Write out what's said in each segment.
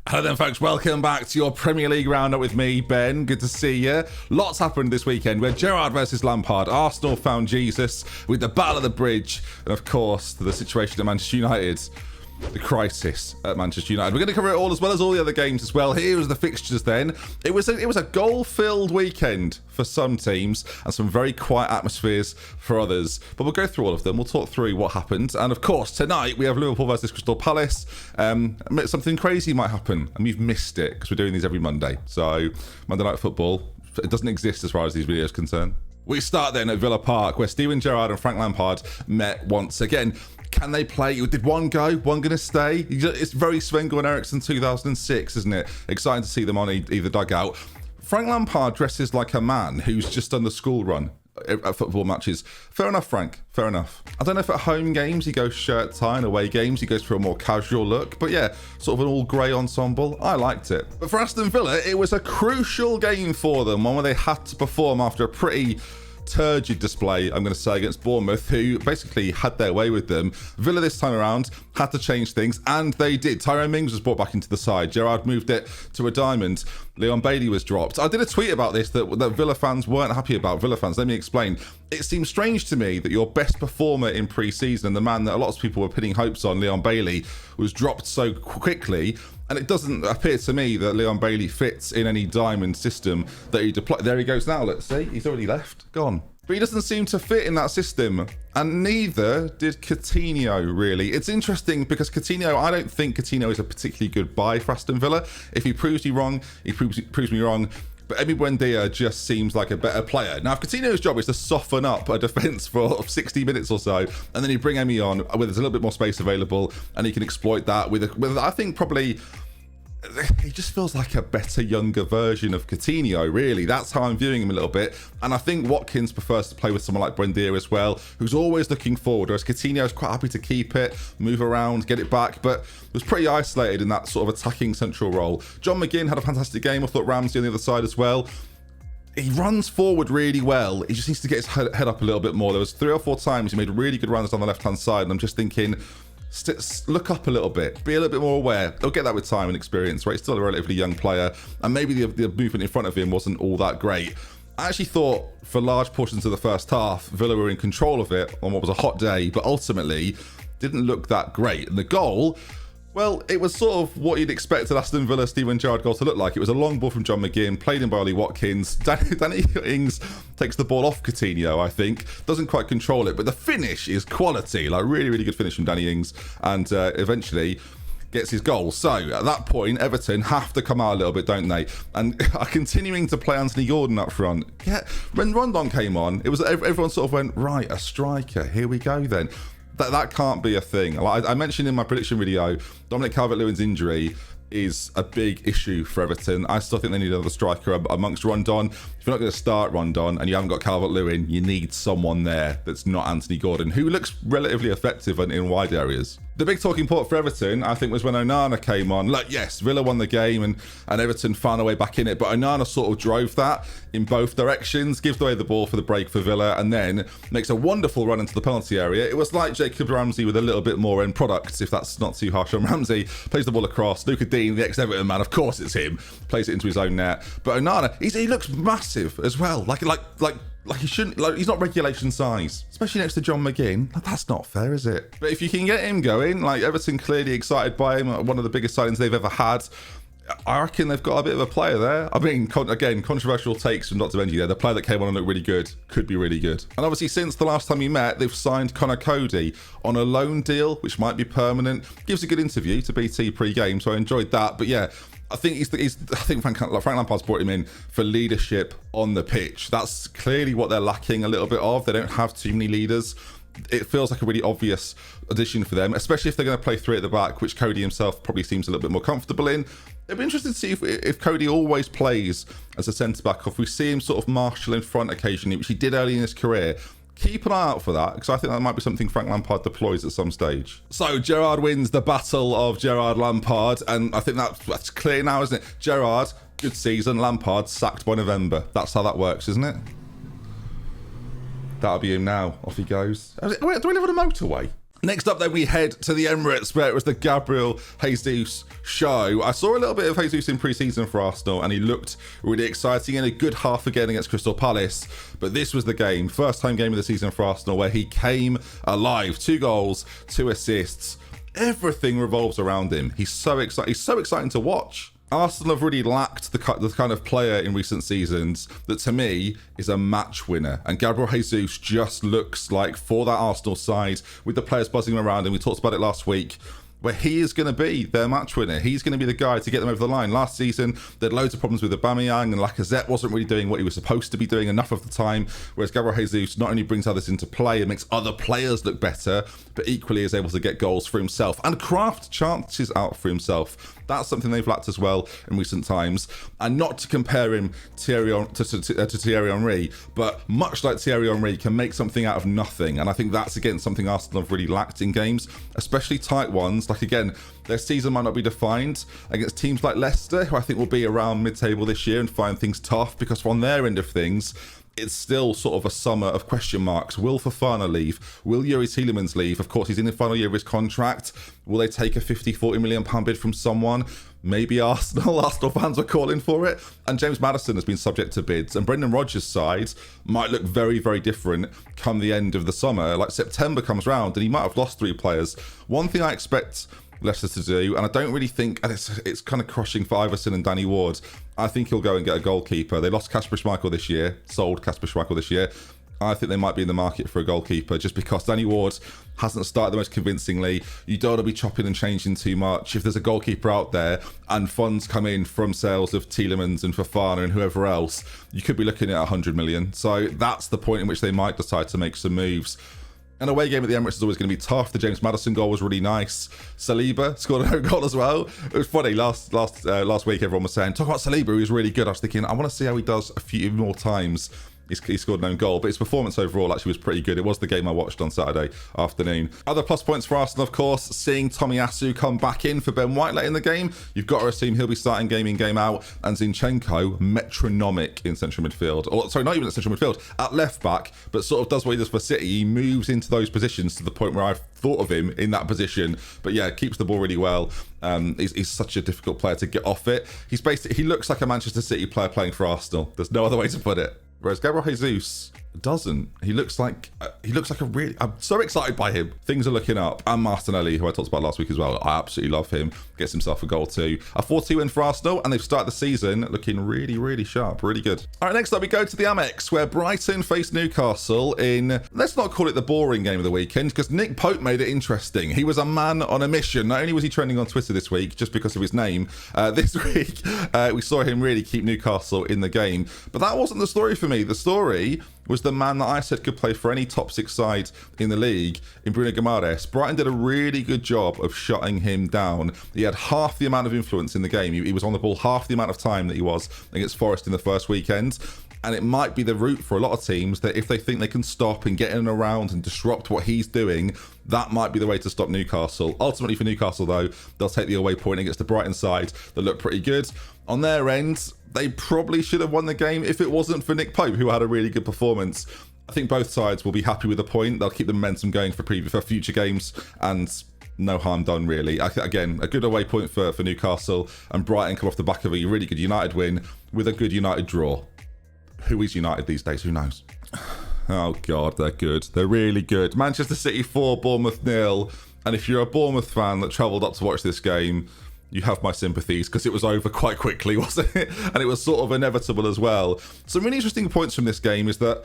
Hello then, folks. Welcome back to your Premier League roundup with me, Ben. Good to see you. Lots happened this weekend. We had Gerrard versus Lampard. Arsenal found Jesus with the battle of the bridge. And of course, the situation at Manchester United. The crisis at Manchester United. We're going to cover it all as well as all the other games as well. Here was the fixtures then. It was a goal-filled weekend for some teams and some very quiet atmospheres for others. But we'll go through all of them. We'll talk through what happened. And of course, tonight we have Liverpool versus Crystal Palace. Something crazy might happen and we've missed it because we're doing these every Monday. So Monday Night Football, it doesn't exist as far as these videos are concerned. We start then at Villa Park where Steven Gerrard and Frank Lampard met once again. Can they play? Did one go? One going to stay? It's very Sven-Goran Eriksson 2006, isn't it? Exciting to see them on either dugout. Frank Lampard dresses like a man who's just done the school run at football matches. Fair enough, Frank. Fair enough. I don't know if at home games he goes shirt tie and away games he goes for a more casual look. But yeah, sort of an all grey ensemble. I liked it. But for Aston Villa, it was a crucial game for them. One where they had to perform after a pretty turgid display, I'm going to say, against Bournemouth, who basically had their way with them. Villa this time around had to change things, and they did. Tyrone Mings was brought back into the side. Gerrard moved it to a diamond. Leon Bailey was dropped. I did a tweet about this that Villa fans weren't happy about. Villa fans, let me explain. It seems strange to me that your best performer in pre-season and the man that a lot of people were pinning hopes on, Leon Bailey, was dropped so quickly. And it doesn't appear to me that Leon Bailey fits in any diamond system that he deployed. There he goes now, let's see. He's already left. Gone. But he doesn't seem to fit in that system. And neither did Coutinho, really. It's interesting because Coutinho, I don't think Coutinho is a particularly good buy for Aston Villa. If he proves me wrong, he proves me wrong. But Emi Buendia just seems like a better player. Now, if Coutinho's job is to soften up a defence for 60 minutes or so, and then you bring Emi on where there's a little bit more space available, and he can exploit that with I think probably he just feels like a better, younger version of Coutinho, really. That's how I'm viewing him a little bit. And I think Watkins prefers to play with someone like Buendia as well, who's always looking forward, whereas Coutinho is quite happy to keep it, move around, get it back, but was pretty isolated in that sort of attacking central role. John McGinn had a fantastic game. I thought Ramsey on the other side as well. He runs forward really well. He just needs to get his head up a little bit more. There was 3 or 4 times he made really good runs on the left-hand side, and I'm just thinking, look up a little bit, be a little bit more aware. They'll get that with time and experience, right? He's still a relatively young player, and maybe the movement in front of him wasn't all that great. I actually thought for large portions of the first half, Villa were in control of it on what was a hot day, but ultimately didn't look that great. And the goal, well, it was sort of what you'd expect an Aston Villa Steven Gerrard goal to look like. It was a long ball from John McGinn, played in by Ollie Watkins. Danny Ings takes the ball off Coutinho, I think. Doesn't quite control it, but the finish is quality. Like, really, really good finish from Danny Ings. And eventually gets his goal. So, at that point, Everton have to come out a little bit, don't they? And are continuing to play Anthony Gordon up front. Yeah, when Rondon came on, it was everyone sort of went, right, a striker. Here we go then. That can't be a thing. Like I mentioned in my prediction video, Dominic Calvert-Lewin's injury is a big issue for Everton. I still think they need another striker amongst Rondon. If you're not going to start Rondon and you haven't got Calvert-Lewin, you need someone there that's not Anthony Gordon, who looks relatively effective in wide areas. The big talking point for Everton, I think, was when Onana came on. Look, yes, Villa won the game and Everton found a way back in it, but Onana sort of drove that in both directions, gives away the ball for the break for Villa, and then makes a wonderful run into the penalty area. It was like Jacob Ramsey with a little bit more end product, if that's not too harsh on Ramsey. Plays the ball across. Luca Dean, the ex-Everton man, of course it's him, plays it into his own net. But Onana, he looks massive as well. Like he shouldn't, he's not regulation size, especially next to John McGinn. That's not fair, is it? But if you can get him going, like Everton clearly excited by him, one of the biggest signings they've ever had, I reckon they've got a bit of a player there. I mean, again, controversial takes from DoctorBenjy there. The player that came on and looked really good could be really good. And obviously, since the last time we met, they've signed Connor Cody on a loan deal, which might be permanent. Gives a good interview to BT pre-game, so I enjoyed that. But yeah, I think Frank Lampard's brought him in for leadership on the pitch. That's clearly what they're lacking a little bit of. They don't have too many leaders. It feels like a really obvious addition for them, especially if they're going to play 3 at the back, which Cody himself probably seems a little bit more comfortable in. It'd be interesting to see if Cody always plays as a centre-back, or if we see him sort of marshal in front occasionally, which he did early in his career. Keep an eye out for that, because I think that might be something Frank Lampard deploys at some stage. So Gerrard wins the battle of Gerrard Lampard, and I think that's clear now, isn't it? Gerrard, good season. Lampard, sacked by November. That's how that works, isn't it? That'll be him now. Off he goes. Wait, do we live on a motorway? Next up, then, we head to the Emirates, where it was the Gabriel Jesus show. I saw a little bit of Jesus in pre-season for Arsenal, and he looked really exciting in a good half again against Crystal Palace. But this was the game, first home game of the season for Arsenal, where he came alive. 2 goals, 2 assists. Everything revolves around him. He's so exciting. He's so exciting to watch. Arsenal have really lacked the kind of player in recent seasons that, to me, is a match winner. And Gabriel Jesus just looks like, for that Arsenal side, with the players buzzing around, and we talked about it last week, where he is going to be their match winner. He's going to be the guy to get them over the line. Last season, they had loads of problems with Aubameyang, and Lacazette wasn't really doing what he was supposed to be doing enough of the time, whereas Gabriel Jesus not only brings others into play and makes other players look better, but equally is able to get goals for himself and craft chances out for himself. That's something they've lacked as well in recent times. And not to compare him to Thierry Henry, but much like Thierry Henry, can make something out of nothing. And I think that's, again, something Arsenal have really lacked in games, especially tight ones. Like, again, their season might not be defined against teams like Leicester, who I think will be around mid-table this year and find things tough, because on their end of things, it's still sort of a summer of question marks. Will Fofana leave? Will Yuri Tielemans leave? Of course, he's in the final year of his contract. Will they take a £50-40 million bid from someone? Maybe Arsenal. Arsenal fans are calling for it. And James Maddison has been subject to bids. And Brendan Rodgers' side might look very, very different come the end of the summer. Like, September comes round and he might have lost 3 players. One thing I expect Leicester to do, and I don't really think, and it's kind of crushing for Iverson and Danny Ward, I think he'll go and get a goalkeeper. They lost Kasper Schmeichel this year, sold Kasper Schmeichel this year. I think they might be in the market for a goalkeeper, just because Danny Ward hasn't started the most convincingly. You don't want to be chopping and changing too much. If there's a goalkeeper out there and funds come in from sales of Tielemans and Fofana and whoever else, you could be looking at 100 million. So that's the point in which they might decide to make some moves. An away game at the Emirates is always going to be tough. The James Maddison goal was really nice. Saliba scored an own goal as well. It was funny. Last week, everyone was saying, talk about Saliba, he was really good. I was thinking, I want to see how he does a few more times. He scored an own goal, but his performance overall actually was pretty good. It was the game I watched on Saturday afternoon. Other plus points for Arsenal, of course, seeing Tomiyasu come back in for Ben White late in the game. You've got to assume he'll be starting game in, game out. And Zinchenko, metronomic in central midfield. Or, sorry, not even at central midfield, at left back, but sort of does what he does for City. He moves into those positions to the point where I've thought of him in that position. But yeah, keeps the ball really well. He's such a difficult player to get off it. He looks like a Manchester City player playing for Arsenal. There's no other way to put it. Whereas Gabriel Jesus doesn't. He looks like a really... I'm so excited by him. Things are looking up. And Martinelli, who I talked about last week as well. I absolutely love him. Gets himself a goal too. A 4-2 win for Arsenal, and they've started the season looking really, really sharp. Really good. All right, next up we go to the Amex, where Brighton faced Newcastle in... Let's not call it the boring game of the weekend, because Nick Pope made it interesting. He was a man on a mission. Not only was he trending on Twitter this week, just because of his name, this week we saw him really keep Newcastle in the game. But that wasn't the story for me. The story was the man that I said could play for any top 6 side in the league, in Bruno Guimaraes. Brighton did a really good job of shutting him down. He had half the amount of influence in the game. He was on the ball half the amount of time that he was against Forest in the first weekend. And it might be the route for a lot of teams that if they think they can stop and get in and around and disrupt what he's doing, that might be the way to stop Newcastle. Ultimately for Newcastle, though, they'll take the away point against the Brighton side that look pretty good. On their end, they probably should have won the game if it wasn't for Nick Pope, who had a really good performance. I think both sides will be happy with the point. They'll keep the momentum going for future games, and no harm done, really. Again, a good away point for Newcastle, and Brighton come off the back of a really good United win with a good United draw. Who is United these days? Who knows? Oh, God, they're good. They're really good. Manchester City 4, Bournemouth 0. And if you're a Bournemouth fan that travelled up to watch this game, you have my sympathies, because it was over quite quickly, wasn't it? And it was sort of inevitable as well. Some really interesting points from this game is that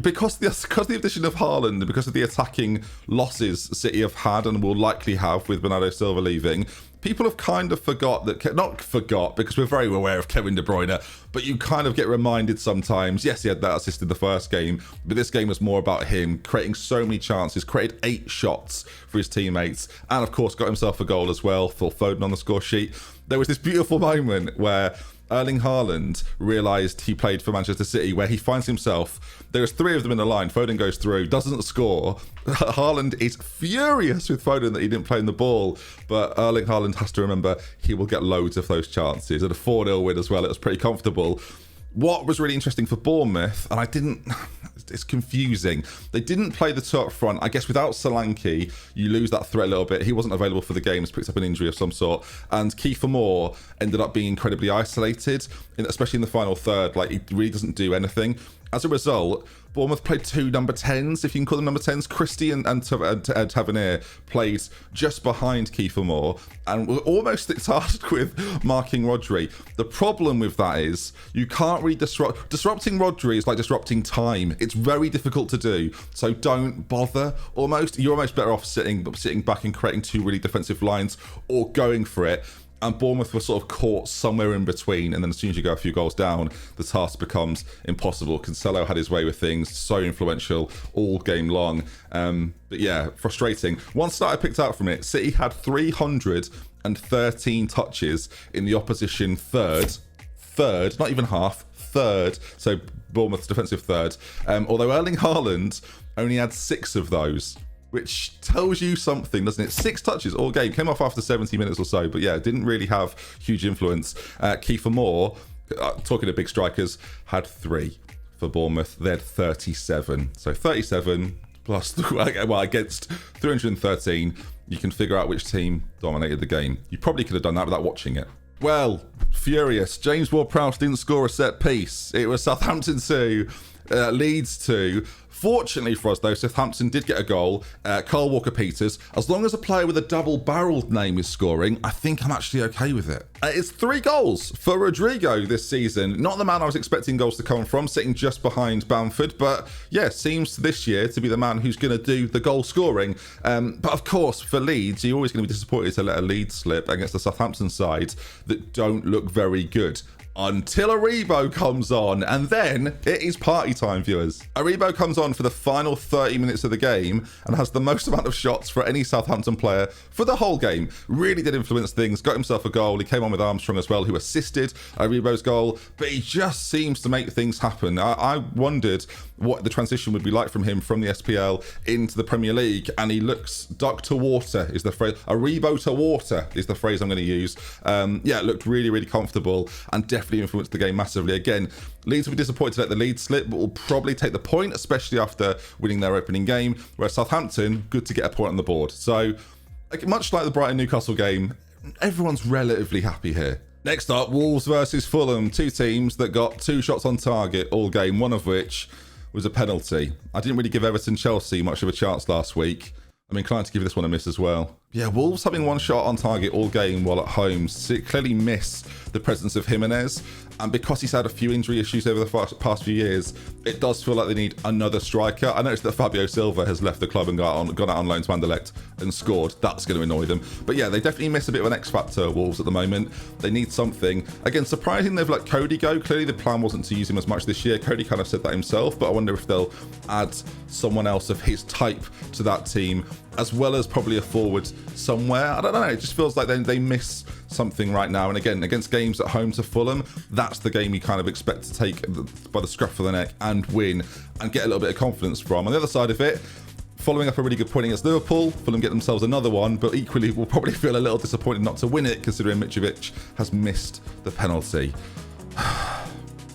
because the addition of Haaland and because of the attacking losses City have had and will likely have with Bernardo Silva leaving, people have kind of forgot that, not forgot because we're very aware of Kevin De Bruyne, but you kind of get reminded sometimes. Yes, he had that assist in the first game, but this game was more about him creating so many chances, created 8 shots for his teammates, and of course got himself a goal as well. Phil Foden on the score sheet. There was this beautiful moment where Erling Haaland realised he played for Manchester City, where he finds himself, there's 3 of them in the line, Foden goes through, doesn't score. Haaland is furious with Foden that he didn't play in the ball, but Erling Haaland has to remember he will get loads of those chances. And a 4-0 win as well, it was pretty comfortable. What was really interesting for Bournemouth, and it's confusing. They didn't play the two up front. I guess without Solanke, you lose that threat a little bit. He wasn't available for the games, picked up an injury of some sort. And Kiefer Moore ended up being incredibly isolated, especially in the final third. Like, he really doesn't do anything. As a result, Bournemouth played two number 10s, if you can call them number 10s. Christie and Tavernier played just behind Kiefer Moore and were almost tasked with marking Rodri. The problem with that is you can't really disrupting Rodri is like disrupting time. It's very difficult to do, so don't bother. You're almost better off sitting back and creating two really defensive lines or going for it. And Bournemouth were sort of caught somewhere in between. And then as soon as you go a few goals down, the task becomes impossible. Cancelo had his way with things, so influential all game long. But yeah, frustrating. One stat I picked out from it, City had 313 touches in the opposition third, not even half, third. So Bournemouth's defensive third. Although Erling Haaland only had 6 of those, which tells you something, doesn't it? 6 touches all game. Came off after 70 minutes or so, but yeah, didn't really have huge influence. Kiefer Moore, talking to big strikers, had 3 for Bournemouth. They had 37. So 37 plus, well, against 313, you can figure out which team dominated the game. You probably could have done that without watching it. Well, furious. James Ward-Prowse didn't score a set piece. It was Southampton 2, Leeds 2. Fortunately for us, though, Southampton did get a goal. Carl Walker-Peters. As long as a player with a double-barreled name is scoring, I think I'm actually okay with it. It's 3 goals for Rodrigo this season. Not the man I was expecting goals to come from, sitting just behind Bamford. But yeah, seems this year to be the man who's going to do the goal scoring. But of course, for Leeds, you're always going to be disappointed to let a lead slip against the Southampton side that don't look very good. Until Aribo comes on, and then it is party time, viewers. Aribo comes on for the final 30 minutes of the game and has the most amount of shots for any Southampton player for the whole game. Really did influence things, got himself a goal. He came on with Armstrong as well, who assisted Aribo's goal, but he just seems to make things happen. I wondered what the transition would be like from him from the SPL into the Premier League, and he looks duck to water is the phrase. Aribo to water is the phrase I'm going to use. Yeah, it looked really, really comfortable and definitely influenced the game massively. Again, Leeds will be disappointed to let the lead slip, but will probably take the point, especially after winning their opening game, whereas Southampton, good to get a point on the board. So, much like the Brighton Newcastle game, everyone's relatively happy here. Next up, Wolves versus Fulham, 2 teams that got 2 shots on target all game, one of which was a penalty. I didn't really give Everton-Chelsea much of a chance last week. I'm inclined to give this one a miss as well. Yeah, Wolves having 1 shot on target all game while at home clearly miss the presence of Jimenez. And because he's had a few injury issues over the past few years, it does feel like they need another striker. I noticed that Fabio Silva has left the club and gone out on loan to Anderlecht and scored. That's going to annoy them. But yeah, they definitely miss a bit of an X-factor, Wolves, at the moment. They need something. Again, surprising they've let Cody go. Clearly the plan wasn't to use him as much this year. Cody kind of said that himself, but I wonder if they'll add someone else of his type to that team, as well as probably a forward somewhere. I don't know. It just feels like they miss something right now. And again, against games at home to Fulham, that's the game you kind of expect to take by the scruff of the neck and win and get a little bit of confidence from. On the other side of it, following up a really good point against Liverpool, Fulham get themselves another one, but equally will probably feel a little disappointed not to win it, considering Mitrovic has missed the penalty.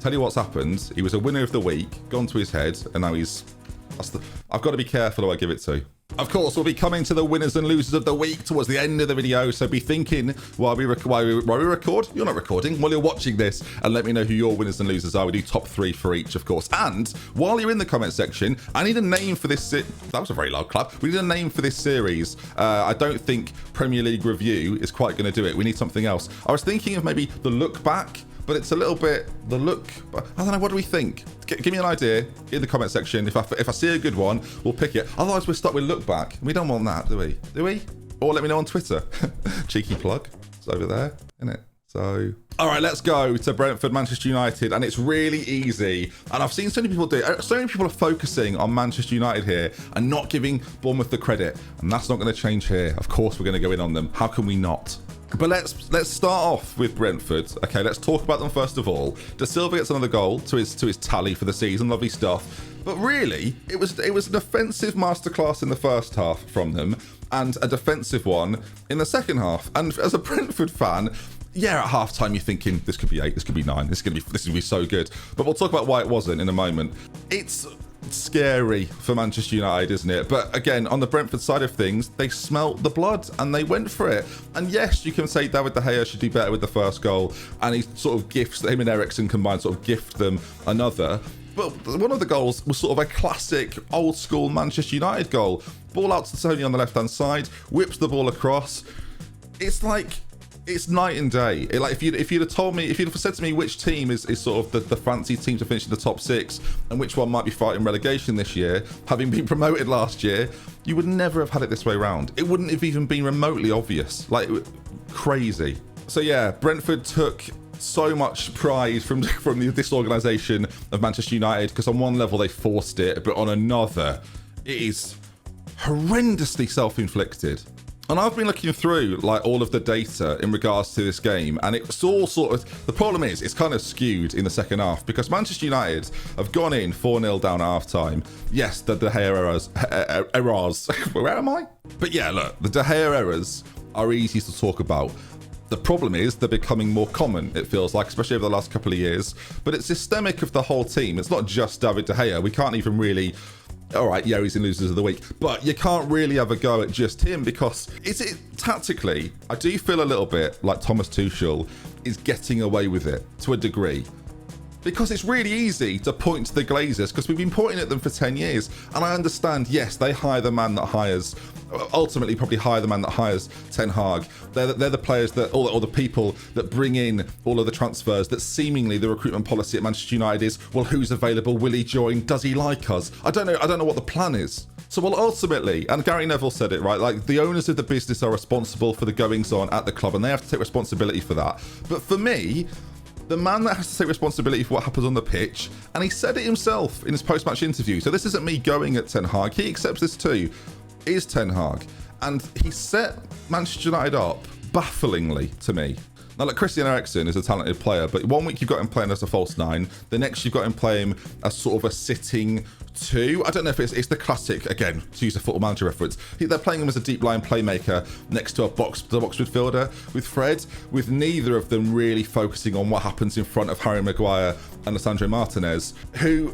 Tell you what's happened. He was a winner of the week, gone to his head, and now I've got to be careful who I give it to. Of course, we'll be coming to the winners and losers of the week towards the end of the video, so be thinking while we record. You're not recording, while you're watching this, and let me know who your winners and losers are. We do top 3 for each, of course. And while you're in the comment section, I need a name for this. That was a very loud clap. We need a name for this series. I don't think Premier League Review is quite going to do it. We need something else. I was thinking of maybe the Look Back, but it's a little bit the look. I don't know. What do we think? Give me an idea in the comment section. If I see a good one, we'll pick it. Otherwise, we're stuck with Look Back. We don't want that, do we? Do we? Or let me know on Twitter. Cheeky plug. It's over there, isn't it? So, all right, let's go to Brentford, Manchester United, and it's really easy. And I've seen so many people do it. So many people are focusing on Manchester United here and not giving Bournemouth the credit, and that's not going to change here. Of course, we're going to go in on them. How can we not? But let's start off with Brentford. Okay, let's talk about them first of all. De Silva gets another goal to his tally for the season. Lovely stuff. But really, it was an offensive masterclass in the first half from them, and a defensive one in the second half. And as a Brentford fan, yeah, at half-time you're thinking, this could be 8, this could be 9, this is going to be so good. But we'll talk about why it wasn't in a moment. It's scary for Manchester United, isn't it? But again, on the Brentford side of things, they smelt the blood and they went for it. And yes, you can say David De Gea should do better with the first goal, and he sort of gifts, him and Eriksen combined sort of gift them another. But one of the goals was sort of a classic old school Manchester United goal. Ball out to Tony on the left hand side, whips the ball across. It's like, it's night and day. If you'd have told me, if you'd have said to me which team is sort of the fancy team to finish in the top 6 and which one might be fighting relegation this year, having been promoted last year, you would never have had it this way round. It wouldn't have even been remotely obvious. Like, crazy. So yeah, Brentford took so much pride from this organisation of Manchester United, because on one level they forced it, but on another, it is horrendously self-inflicted. And I've been looking through like all of the data in regards to this game, and it's all sort of, the problem is it's kind of skewed in the second half, because Manchester United have gone in 4-0 down at half time. Yes, the De Gea errors. Where am I? But yeah, look, the De Gea errors are easy to talk about. The problem is they're becoming more common, it feels like, especially over the last couple of years. But it's systemic of the whole team. It's not just David De Gea. We can't even really... All right, yeah, he's in losers of the week, but you can't really have a go at just him, because tactically, I do feel a little bit like Thomas Tuchel is getting away with it to a degree. Because it's really easy to point to the Glazers, because we've been pointing at them for 10 years. And I understand, yes, they hire the man that hires, ultimately probably hire the man that hires Ten Hag. They're the players that, or the people that bring in all of the transfers, that seemingly the recruitment policy at Manchester United is, well, who's available? Will he join? Does he like us? I don't know what the plan is. So, well, ultimately, and Gary Neville said it, right? Like, the owners of the business are responsible for the goings on at the club, and they have to take responsibility for that. But for me, the man that has to take responsibility for what happens on the pitch, and he said it himself in his post-match interview, so this isn't me going at Ten Hag, he accepts this too, is Ten Hag. And he set Manchester United up bafflingly to me. Now, look, Christian Eriksen is a talented player, but one week you've got him playing as a false 9, the next you've got him playing as sort of a sitting 2. I don't know if it's the classic, again, to use a Football Manager reference, they're playing him as a deep line playmaker next to the box midfielder with Fred, with neither of them really focusing on what happens in front of Harry Maguire and Lisandro Martinez, who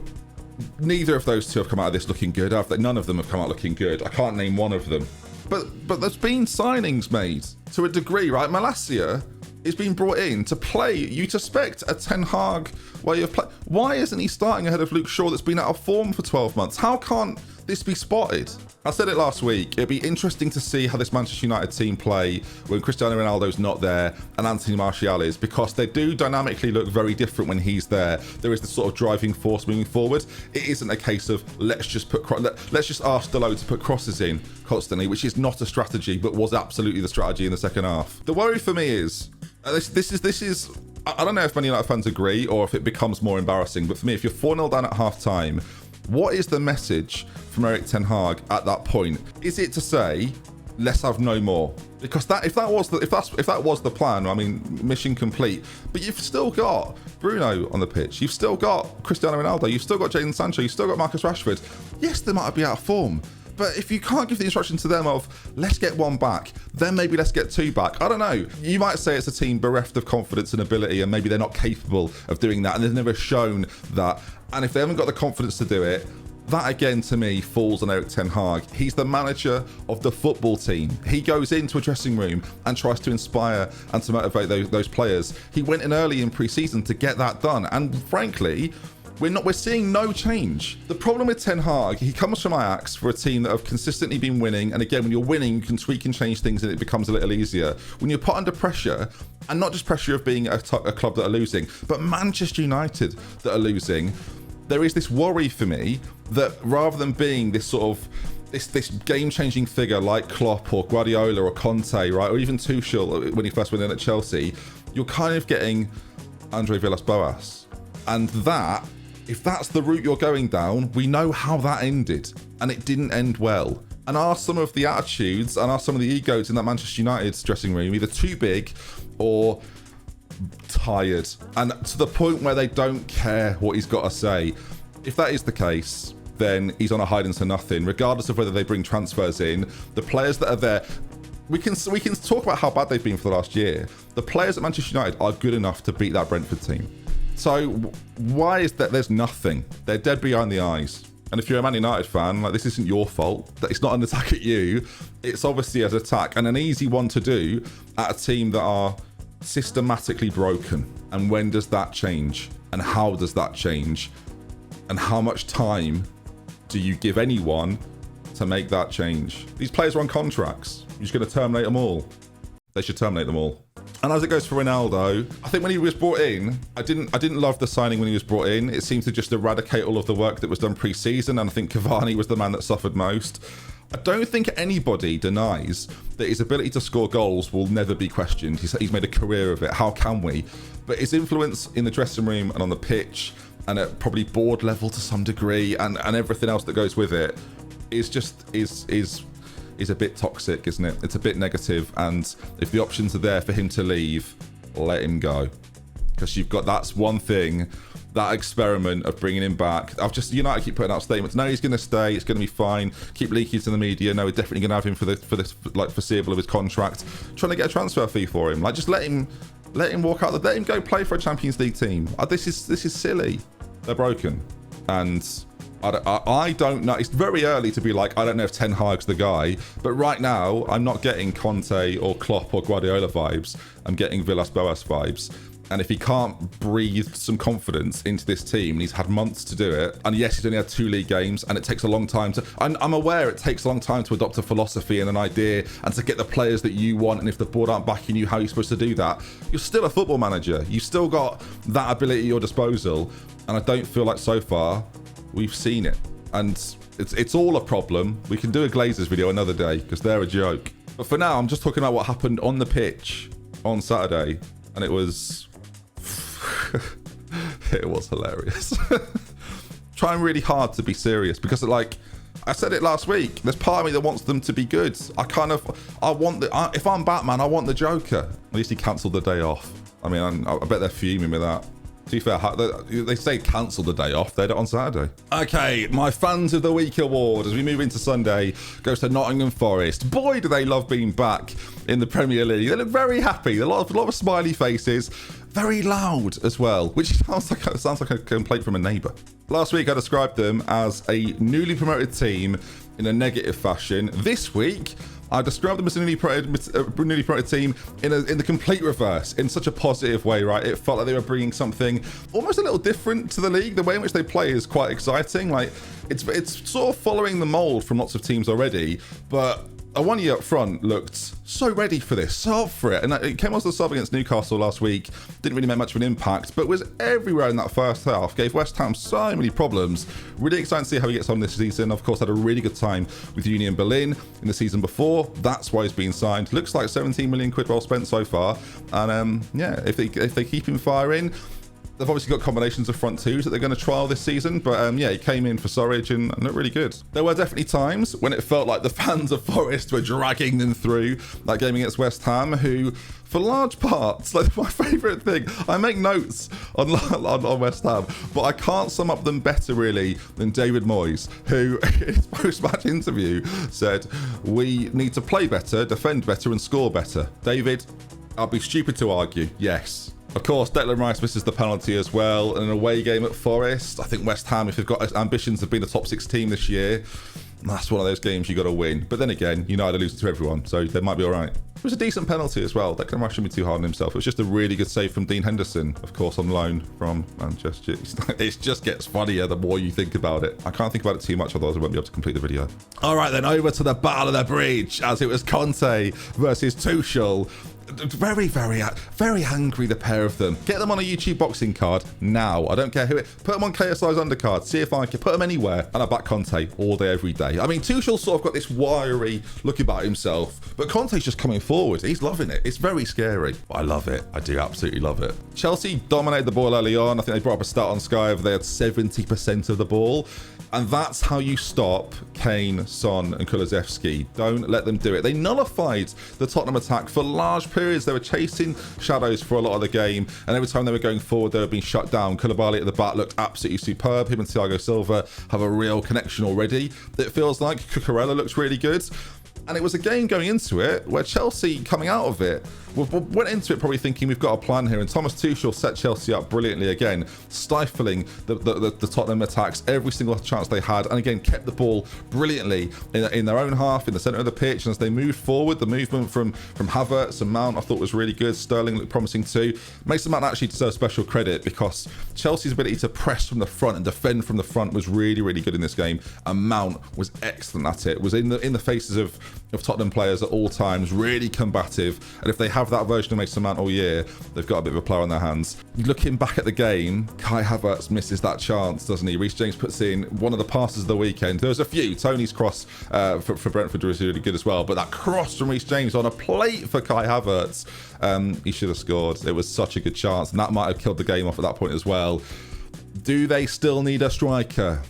neither of those two have come out of this looking good, have they? None of them have come out looking good. I can't name one of them. But there's been signings made to a degree, right? Malacia is being brought in to play. You'd expect a Ten Hag way of play. Why isn't he starting ahead of Luke Shaw that's been out of form for 12 months? How can't this be spotted? I said it last week. It'd be interesting to see how this Manchester United team play when Cristiano Ronaldo's not there and Anthony Martial is, because they do dynamically look very different when he's there. There is this sort of driving force moving forward. It isn't a case of let's just ask Dalot to put crosses in constantly, which is not a strategy, but was absolutely the strategy in the second half. The worry for me is this is. I don't know if many United fans agree or if it becomes more embarrassing, but for me, if you're 4-0 down at half time, what is the message from Erik Ten Hag at that point? Is it to say, let's have no more? Because if that was the plan, I mean, mission complete. But you've still got Bruno on the pitch. You've still got Cristiano Ronaldo. You've still got Jadon Sancho. You've still got Marcus Rashford. Yes, they might be out of form. But if you can't give the instruction to them of, let's get 1 back, then maybe let's get 2 back. I don't know. You might say it's a team bereft of confidence and ability, and maybe they're not capable of doing that, and they've never shown that. And if they haven't got the confidence to do it, that again to me falls on Erik Ten Hag. He's the manager of the football team. He goes into a dressing room and tries to inspire and to motivate those players. He went in early in pre-season to get that done. And frankly, we're seeing no change. The problem with Ten Hag, he comes from Ajax for a team that have consistently been winning. And again, when you're winning, you can tweak and change things and it becomes a little easier. When you're put under pressure, and not just pressure of being a club that are losing, but Manchester United that are losing, there is this worry for me that rather than being this sort of this game-changing figure like Klopp or Guardiola or Conte, right, or even Tuchel when he first went in at Chelsea, you're kind of getting Andre Villas-Boas. And that, if that's the route you're going down, we know how that ended, and it didn't end well. And are some of the attitudes and are some of the egos in that Manchester United's dressing room either too big or tired, and to the point where they don't care what he's got to say? If that is the case, then he's on a hiding to nothing, regardless of whether they bring transfers in. The players that are there, we can talk about how bad they've been for the last year. The players at Manchester United are good enough to beat that Brentford team. So why is that? There's nothing. They're dead behind the eyes. And if you're a Man United fan, like, this isn't your fault. It's not an attack at you. It's obviously an attack, and an easy one to do at a team that are systematically broken. And when does that change? And how does that change? And how much time do you give anyone to make that change? These players are on contracts. You're just going to terminate them all. They should terminate them all. And as it goes for Ronaldo, I think when he was brought in, I didn't love the signing when he was brought in. It seemed to just eradicate all of the work that was done pre-season, and I think Cavani was the man that suffered most. I don't think anybody denies that his ability to score goals will never be questioned. He's made a career of it. How can we? But his influence in the dressing room and on the pitch, and at probably board level to some degree, and everything else that goes with it, is a bit toxic, isn't it? It's a bit negative, and if the options are there for him to leave, let him go. Because that's one thing, that experiment of bringing him back. United keep putting out statements. No, he's going to stay. It's going to be fine. Keep leaking to the media. No, we're definitely going to have him for this like foreseeable of his contract. Trying to get a transfer fee for him. Like, just let him walk out. Let him go play for a Champions League team. This is silly. They're broken, and I don't know. It's very early to be like, I don't know if Ten Hag's the guy. But right now, I'm not getting Conte or Klopp or Guardiola vibes. I'm getting Villas-Boas vibes. And if he can't breathe some confidence into this team, and he's had months to do it, and yes, he's only had 2 league games, and it takes a long time to... I'm aware it takes a long time to adopt a philosophy and an idea, and to get the players that you want, and if the board aren't backing you, how are you supposed to do that? You're still a football manager. You've still got that ability at your disposal, and I don't feel like so far we've seen it. And it's all a problem. We can do a Glazers video another day, because they're a joke. But for now, I'm just talking about what happened on the pitch on Saturday, and it was... it was hilarious. Trying really hard to be serious, because like I said it last week, there's part of me that wants them to be good. If I'm Batman, I want the Joker. At least he cancelled the day off. I mean, I bet they're fuming with that. To be fair, they say cancel the day off. They did it on Saturday. Okay, my Fans of the Week award as we move into Sunday goes to Nottingham Forest. Boy, do they love being back in the Premier League. They look very happy. A lot of smiley faces. Very loud as well, which sounds like a complaint from a neighbour. Last week I described them as a newly promoted team in a negative fashion. This week I described them as a newly promoted team in the complete reverse, in such a positive way, right? It felt like they were bringing something almost a little different to the league. The way in which they play is quite exciting. Like it's sort of following the mold from lots of teams already, but Awoniyi up front looked so ready for this, so up for it. And it came as the sub against Newcastle last week. Didn't really make much of an impact, but was everywhere in that first half. Gave West Ham so many problems. Really excited to see how he gets on this season. Of course, had a really good time with Union Berlin in the season before. That's why he's been signed. Looks like 17 million quid well spent so far. And yeah, if they keep him firing, they've obviously got combinations of front twos that they're going to trial this season. But yeah, he came in for Surridge and looked really good. There were definitely times when it felt like the fans of Forest were dragging them through that game against West Ham, who, for large parts, like my favourite thing, I make notes on West Ham, but I can't sum up them better really than David Moyes, who in his post-match interview said, we need to play better, defend better and score better. David, I'd be stupid to argue, yes. Of course, Declan Rice misses the penalty as well. In an away game at Forest, I think West Ham, if they've got ambitions of being a top 6 team this year, that's one of those games you got to win. But then again, United are losing to everyone, so they might be all right. It was a decent penalty as well. Declan Rice shouldn't be too hard on himself. It was just a really good save from Dean Henderson, of course, on loan from Manchester. It just gets funnier the more you think about it. I can't think about it too much, otherwise I won't be able to complete the video. All right, then over to the Battle of the Bridge, as it was Conte versus Tuchel. Very, very, very angry, the pair of them. Get them on a YouTube boxing card now. I don't care who it. Put them on KSI's undercard. See if I can put them anywhere. And I back Conte all day, every day. I mean, Tuchel's sort of got this wiry look about himself, but Conte's just coming forward. He's loving it. It's very scary. But I love it. I do absolutely love it. Chelsea dominated the ball early on. I think they brought up a stat on Sky of they had 70% of the ball. And that's how you stop Kane, Son and Kulusevski. Don't let them do it. They nullified the Tottenham attack for large periods. They were chasing shadows for a lot of the game, and every time they were going forward, they were being shut down. Koulibaly at the back looked absolutely superb. Him and Thiago Silva have a real connection already. It feels like Cucurella looks really good. And it was a game going into it where Chelsea, coming out of it, went into it probably thinking we've got a plan here. And Thomas Tuchel set Chelsea up brilliantly again, stifling the Tottenham attacks every single chance they had. And again, kept the ball brilliantly in their own half, in the centre of the pitch. And as they moved forward, the movement from Havertz and Mount I thought was really good. Sterling looked promising too. Mason Mount actually deserves special credit because Chelsea's ability to press from the front and defend from the front was really, really good in this game. And Mount was excellent at it. Was in the faces of Tottenham players at all times, really combative. And if they have that version of Mason Mount all year, they've got a bit of a player on their hands. Looking back at the game, Kai Havertz misses that chance, doesn't he? Reece James puts in one of the passes of the weekend. There was a few. Tony's cross for Brentford was really good as well, but that cross from Reece James on a plate for Kai Havertz, he should have scored. It was such a good chance, and that might have killed the game off at that point as well. Do they still need a striker?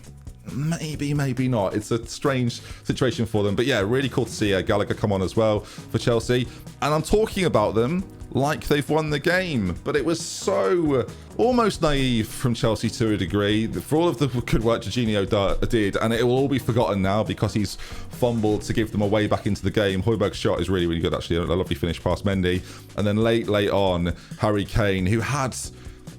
Maybe, maybe not. It's a strange situation for them. But yeah, really cool to see Gallagher come on as well for Chelsea. And I'm talking about them like they've won the game. But it was so almost naive from Chelsea to a degree. For all of the good work Jorginho did, and it will all be forgotten now because he's fumbled to give them a way back into the game. Højbjerg's shot is really, really good, actually. A lovely finish past Mendy. And then late on, Harry Kane, who had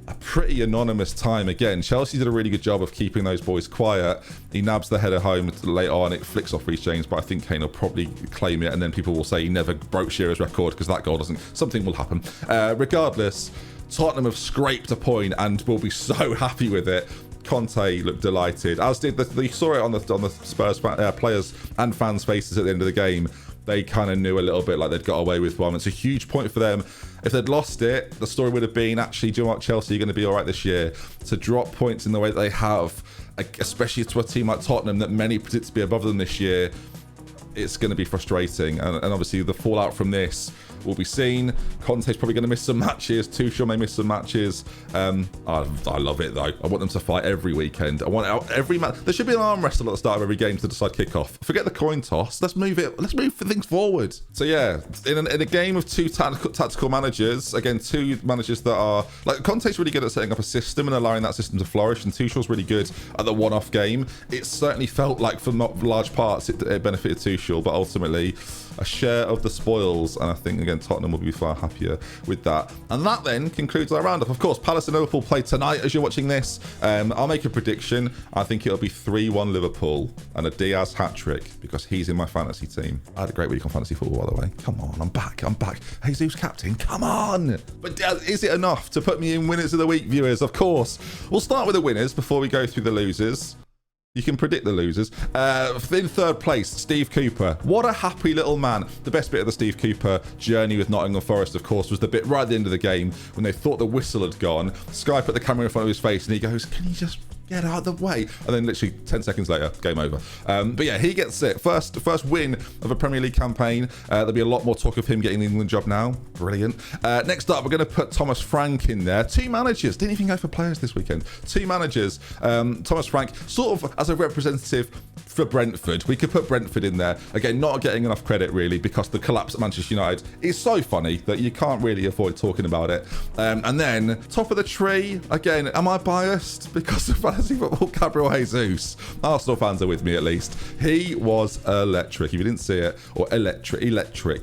a pretty anonymous time again. Chelsea did a really good job of keeping those boys quiet. He nabs the header home late on. It flicks off Reece James, but I think Kane will probably claim it, and then people will say he never broke Shearer's record because that goal doesn't. Something will happen. Regardless, Tottenham have scraped a point and will be so happy with it. Conte looked delighted, as did you saw it on the Spurs players and fans' faces at the end of the game. They kind of knew a little bit like they'd got away with one. It's a huge point for them. If they'd lost it, the story would have been, actually, do you know what, Chelsea are going to be all right this year. To drop points in the way that they have, especially to a team like Tottenham that many predict to be above them this year, it's going to be frustrating. And obviously the fallout from this will be seen. Conte's probably going to miss some matches. Tuchel may miss some matches. I love it though. I want them to fight every weekend. I want every match. There should be an arm wrestle at the start of every game to decide kickoff. Forget the coin toss. Let's move it. Let's move things forward. So yeah, in a game of two tactical managers, again, two managers that are like, Conte's really good at setting up a system and allowing that system to flourish, and Tuchel's really good at the one-off game. It certainly felt like for large parts it benefited Tuchel, but ultimately a share of the spoils, and I think again Tottenham will be far happier with that. And that then concludes our roundup. Of course, Palace and Liverpool play tonight as you're watching this. I'll make a prediction. I think it'll be 3-1 Liverpool and a Diaz hat-trick because he's in my fantasy team. I had a great week on fantasy football, by the way. Come on, I'm back. Jesus captain, come on. But is it enough to put me in winners of the week, viewers? Of course. We'll start with the winners before we go through the losers. You can predict the losers. In third place, Steve Cooper. What a happy little man. The best bit of the Steve Cooper journey with Nottingham Forest, of course, was the bit right at the end of the game when they thought the whistle had gone. Sky put the camera in front of his face and he goes, "Can you just get out of the way?" And then literally 10 seconds later, game over. But yeah, he gets it. First win of a Premier League campaign. There'll be a lot more talk of him getting the England job now. Brilliant. Next up, we're going to put Thomas Frank in there. Two managers. Didn't even go for players this weekend. Two managers. Thomas Frank, sort of as a representative for Brentford. We could put Brentford in there. Again, not getting enough credit really because the collapse at Manchester United is so funny that you can't really avoid talking about it. And then top of the tree, again, am I biased? Because of fantasy football, Gabriel Jesus. Arsenal fans are with me at least. He was electric. If you didn't see it, or electric,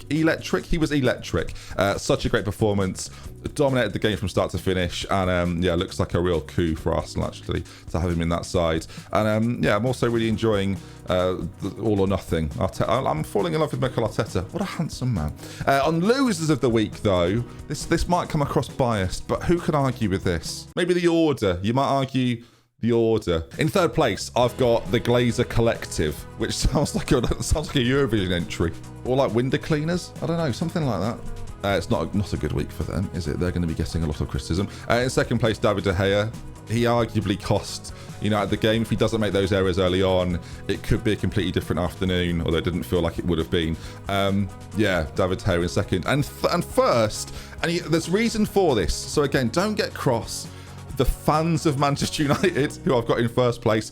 he was electric. Such a great performance. Dominated the game from start to finish, and yeah, looks like a real coup for Arsenal actually to have him in that side. And yeah, I'm also really enjoying all or nothing. I'm falling in love with Mikel Arteta. What a handsome man. On losers of the week though, this might come across biased, but who can argue with this? Maybe the order. You might argue the order. In third place, I've got the Glazer Collective, which sounds like a Eurovision entry, or like window cleaners. I don't know, something like that. It's not a good week for them, is it? They're going to be getting a lot of criticism. In second place, David De Gea. He arguably cost United the game. If he doesn't make those errors early on, it could be a completely different afternoon, although it didn't feel like it would have been. Yeah, David De Gea in second. And first, and there's reason for this. So again, don't get cross. The fans of Manchester United, who I've got in first place,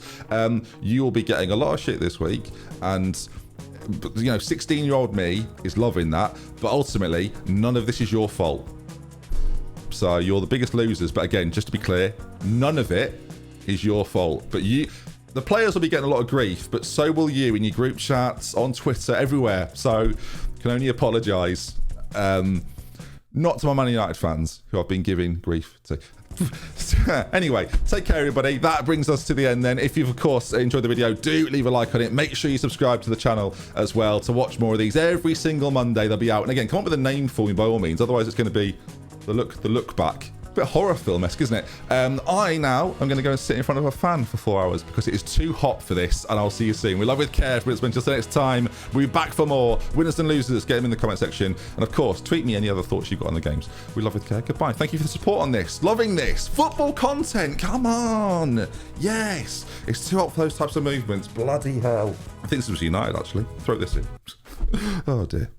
you will be getting a lot of shit this week. And 16-year-old me is loving that, but ultimately none of this is your fault, so you're the biggest losers. But again, just to be clear, none of it is your fault, but The players will be getting a lot of grief, but so will you in your group chats, on Twitter, everywhere. So can only apologise. Not to my Man United fans who I've been giving grief to. Anyway, take care, everybody. That brings us to the end then. If you've, of course, enjoyed the video, do leave a like on it. Make sure you subscribe to the channel as well to watch more of these. Every single Monday they'll be out. And again, come up with a name for me by all means. Otherwise, it's going to be the look back. Bit horror film-esque, isn't it? I now am going to go and sit in front of a fan for 4 hours because it is too hot for this, and I'll see you soon. We love with care, but it's been just the next time. We'll be back for more. Winners and losers, get them in the comment section. And of course, tweet me any other thoughts you've got on the games. We love with care. Goodbye. Thank you for the support on this. Loving this. Football content. Come on. Yes. It's too hot for those types of movements. Bloody hell. I think this was United, actually. Throw this in. Oh, dear.